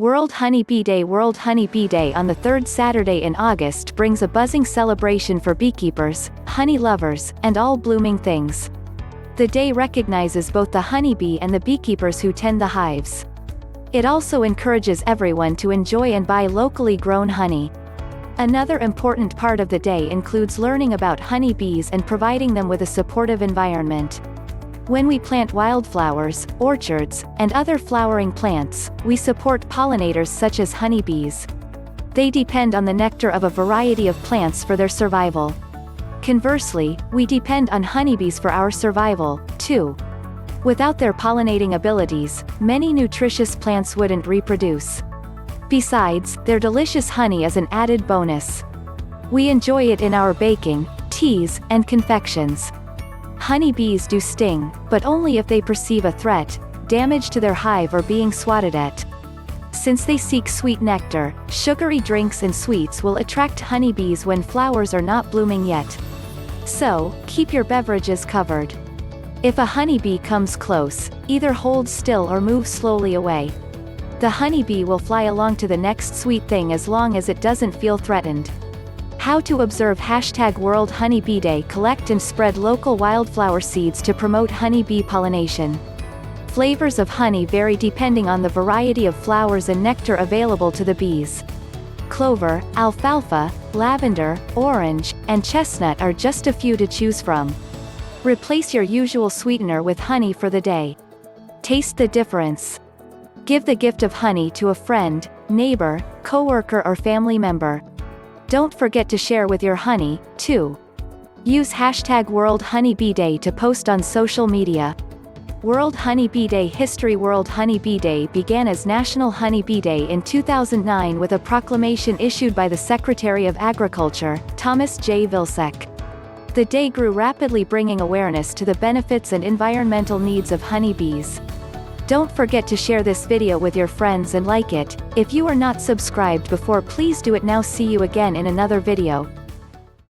World Honey Bee Day. World Honey Bee Day on the third Saturday in August brings a buzzing celebration for beekeepers, honey lovers, and all blooming things. The day recognizes both the honeybee and the beekeepers who tend the hives. It also encourages everyone to enjoy and buy locally grown honey. Another important part of the day includes learning about honeybees and providing them with a supportive environment. When we plant wildflowers, orchards, and other flowering plants, we support pollinators such as honeybees. They depend on the nectar of a variety of plants for their survival. Conversely, we depend on honeybees for our survival, too. Without their pollinating abilities, many nutritious plants wouldn't reproduce. Besides, their delicious honey is an added bonus. We enjoy it in our baking, teas, and confections. Honeybees do sting, but only if they perceive a threat, damage to their hive or being swatted at. Since they seek sweet nectar, sugary drinks and sweets will attract honeybees when flowers are not blooming yet. So, keep your beverages covered. If a honeybee comes close, either hold still or move slowly away. The honeybee will fly along to the next sweet thing as long as it doesn't feel threatened. How to observe #World Honey Bee Day. Collect and spread local wildflower seeds to promote honeybee pollination. Flavors of honey vary depending on the variety of flowers and nectar available to the bees. Clover, alfalfa, lavender, orange, and chestnut are just a few to choose from. Replace your usual sweetener with honey for the day. Taste the difference. Give the gift of honey to a friend, neighbor, coworker or family member. Don't forget to share with your honey, too. Use #World Honey Bee Day to post on social media. World Honey Bee Day history. World Honey Bee Day began as National Honey Bee Day in 2009 with a proclamation issued by the Secretary of Agriculture, Thomas J. Vilsack. The day grew rapidly, bringing awareness to the benefits and environmental needs of honeybees. Don't forget to share this video with your friends and like it. If you are not subscribed before, please do it now. See you again in another video.